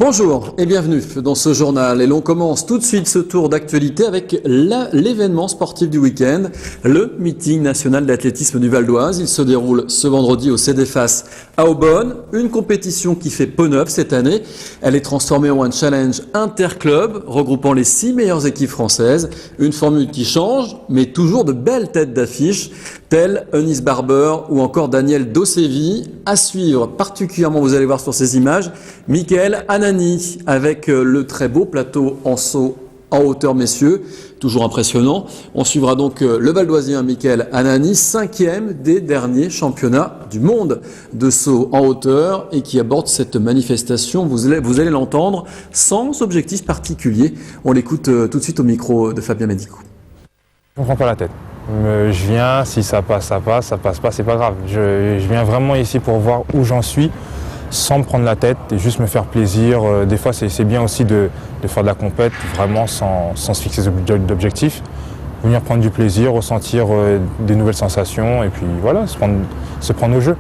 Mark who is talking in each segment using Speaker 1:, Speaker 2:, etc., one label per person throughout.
Speaker 1: Bonjour et bienvenue dans ce journal et l'on commence tout de suite ce tour d'actualité avec l'événement sportif du week-end, le meeting national d'athlétisme du Val d'Oise. Il se déroule ce vendredi au CDFAS à Aubonne, une compétition qui fait peau neuve cette année. Elle est transformée en un challenge interclub regroupant les 6 meilleures équipes françaises. Une formule qui change mais toujours de belles têtes d'affiche telles Eunice Barber ou encore Daniel Dossevi. À suivre particulièrement, vous allez voir sur ces images, Michael Anani avec le très beau plateau en saut en hauteur messieurs, toujours impressionnant. On suivra donc le Valdoisien Michael Anani, 5e des derniers championnats du monde de saut en hauteur et qui aborde cette manifestation, vous allez l'entendre, sans objectif particulier. On l'écoute tout de suite au micro de Fabien Médicou.
Speaker 2: Je ne prends pas la tête. Je viens, si ça passe, ça passe, ça passe pas, c'est pas grave. Je viens vraiment ici pour voir où j'en suis, sans me prendre la tête et juste me faire plaisir. Des fois, c'est bien aussi de faire de la compète vraiment sans se fixer d'objectifs. Venir prendre du plaisir, ressentir des nouvelles sensations et puis voilà, se prendre au jeu.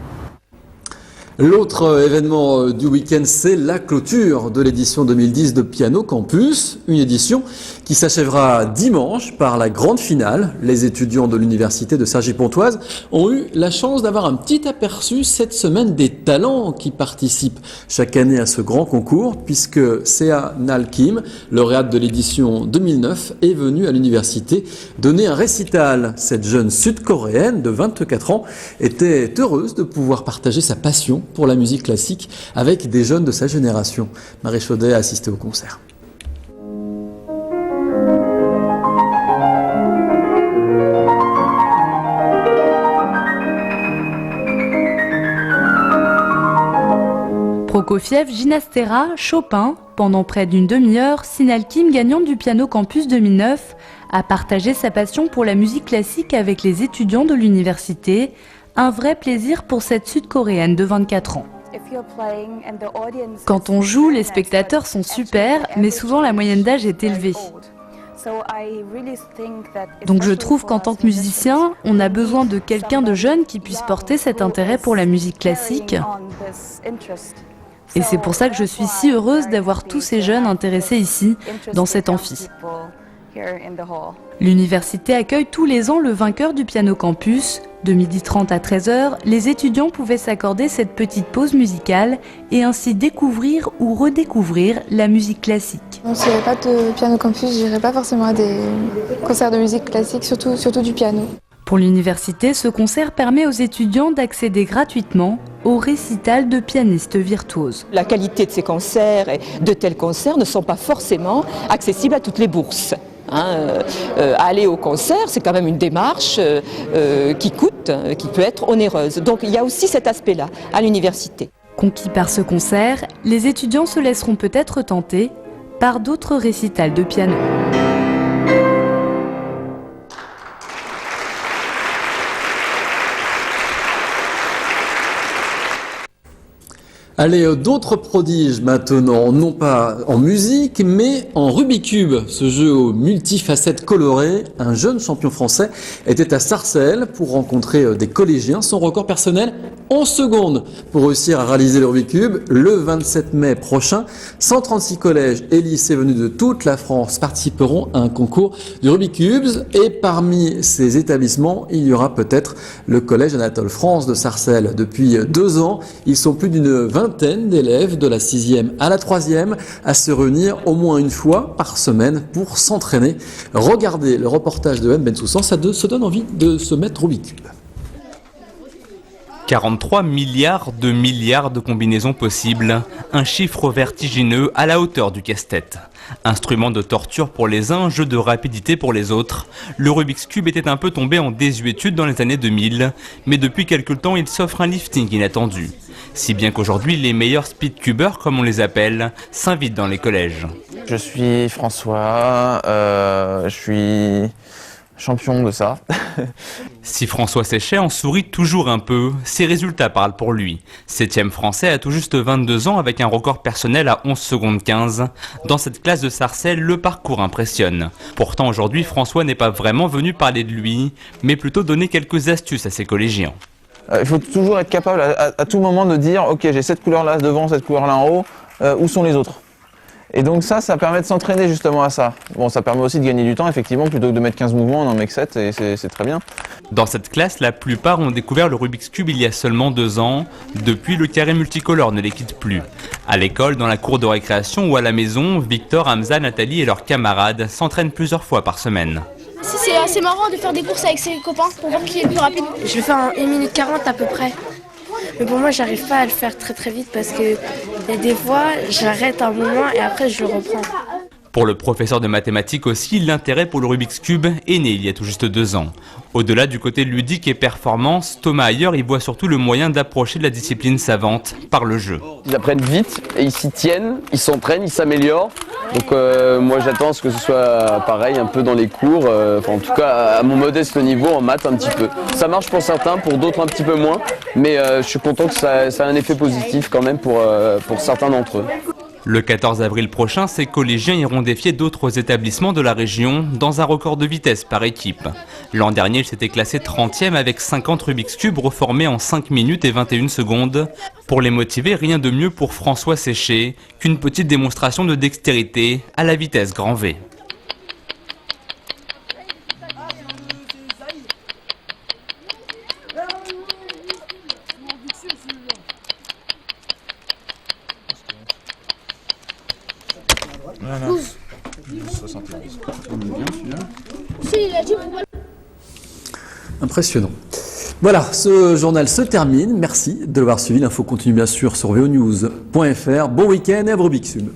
Speaker 1: L'autre événement du week-end, c'est la clôture de l'édition 2010 de Piano Campus, une édition qui s'achèvera dimanche par la grande finale. Les étudiants de l'université de Cergy-Pontoise ont eu la chance d'avoir un petit aperçu cette semaine des talents qui participent chaque année à ce grand concours, puisque Sea Nal Kim, lauréate de l'édition 2009, est venue à l'université donner un récital. Cette jeune sud-coréenne de 24 ans était heureuse de pouvoir partager sa passion pour la musique classique avec des jeunes de sa génération. Marie Chaudet a assisté au concert.
Speaker 3: Prokofiev, Ginastera, Chopin, pendant près d'une demi-heure, Sea-Nal Kim, gagnante du Piano Campus 2009, a partagé sa passion pour la musique classique avec les étudiants de l'université. Un vrai plaisir pour cette Sud-Coréenne de 24 ans. Quand on joue, les spectateurs sont super, mais souvent la moyenne d'âge est élevée. Donc je trouve qu'en tant que musicien, on a besoin de quelqu'un de jeune qui puisse porter cet intérêt pour la musique classique. Et c'est pour ça que je suis si heureuse d'avoir tous ces jeunes intéressés ici, dans cet amphi. L'université accueille tous les ans le vainqueur du Piano Campus. De 12h30 à 13h, les étudiants pouvaient s'accorder cette petite pause musicale et ainsi découvrir ou redécouvrir la musique classique.
Speaker 4: S'il n'y avait pas de Piano Campus, je n'irais pas forcément à des concerts de musique classique, surtout du piano.
Speaker 3: Pour l'université, ce concert permet aux étudiants d'accéder gratuitement au récital de pianistes virtuoses.
Speaker 5: La qualité de ces concerts et de tels concerts ne sont pas forcément accessibles à toutes les bourses. Aller au concert, c'est quand même une démarche qui coûte, qui peut être onéreuse. Donc il y a aussi cet aspect-là à l'université.
Speaker 3: Conquis par ce concert, les étudiants se laisseront peut-être tenter par d'autres récitals de piano.
Speaker 1: Allez, d'autres prodiges maintenant, non pas en musique, mais en Rubik's Cube. Ce jeu aux multifacettes colorées, un jeune champion français était à Sarcelles pour rencontrer des collégiens. Son record personnel, 11 secondes pour réussir à réaliser le Rubik's Cube. Le 27 mai prochain, 136 collèges et lycées venus de toute la France participeront à un concours du Rubik's Cube. Et parmi ces établissements, il y aura peut-être le collège Anatole France de Sarcelles. Depuis 2 ans, ils sont plus d'une vingtaine d'élèves de la 6e à la 3e à se réunir au moins une fois par semaine pour s'entraîner. Regardez le reportage de M. Bensoussan, ça se donne envie de se mettre Rubik's Cube.
Speaker 6: 43 milliards de combinaisons possibles, un chiffre vertigineux à la hauteur du casse-tête. Instrument de torture pour les uns, jeu de rapidité pour les autres, le Rubik's Cube était un peu tombé en désuétude dans les années 2000, mais depuis quelque temps il s'offre un lifting inattendu. Si bien qu'aujourd'hui les meilleurs speedcubeurs, comme on les appelle, s'invitent dans les collèges.
Speaker 7: Je suis François, je suis champion de ça.
Speaker 6: Si François Séchet en sourit toujours un peu, ses résultats parlent pour lui. 7e français à tout juste 22 ans avec un record personnel à 11 secondes 15. Dans cette classe de Sarcelles, le parcours impressionne. Pourtant aujourd'hui, François n'est pas vraiment venu parler de lui, mais plutôt donner quelques astuces à ses collégiens.
Speaker 7: Il faut toujours être capable à tout moment de dire « Ok, j'ai cette couleur-là devant, cette couleur-là en haut, où sont les autres ?» Et donc ça permet de s'entraîner justement à ça. Bon, ça permet aussi de gagner du temps, effectivement, plutôt que de mettre 15 mouvements, on en met que 7 et c'est très bien.
Speaker 6: Dans cette classe, la plupart ont découvert le Rubik's Cube il y a seulement 2 ans. Depuis, le carré multicolore ne les quitte plus. À l'école, dans la cour de récréation ou à la maison, Victor, Hamza, Nathalie et leurs camarades s'entraînent plusieurs fois par semaine.
Speaker 8: C'est assez marrant de faire des courses avec ses copains pour voir qui est le plus rapide.
Speaker 9: Je le fais en 1 minute 40 à peu près. Mais pour moi, j'arrive pas à le faire très vite parce que des fois, j'arrête un moment et après je le reprends.
Speaker 6: Pour le professeur de mathématiques aussi, l'intérêt pour le Rubik's Cube est né il y a tout juste 2 ans. Au-delà du côté ludique et performance, Thomas Ayer y voit surtout le moyen d'approcher de la discipline savante par le jeu.
Speaker 10: Ils apprennent vite et ils s'y tiennent, ils s'entraînent, ils s'améliorent. Donc moi j'attends à ce que ce soit pareil un peu dans les cours, en tout cas à mon modeste niveau en maths un petit peu. Ça marche pour certains, pour d'autres un petit peu moins, mais je suis content que ça a un effet positif quand même pour certains d'entre eux.
Speaker 6: Le 14 avril prochain, ces collégiens iront défier d'autres établissements de la région dans un record de vitesse par équipe. L'an dernier, il s'était classé 30e avec 50 Rubik's Cube reformés en 5 minutes et 21 secondes. Pour les motiver, rien de mieux pour François Séché qu'une petite démonstration de dextérité à la vitesse grand V.
Speaker 1: Impressionnant. Voilà, ce journal se termine. Merci de l'avoir suivi. L'info continue bien sûr sur vonews.fr. Bon week-end et à Rubik's Cube.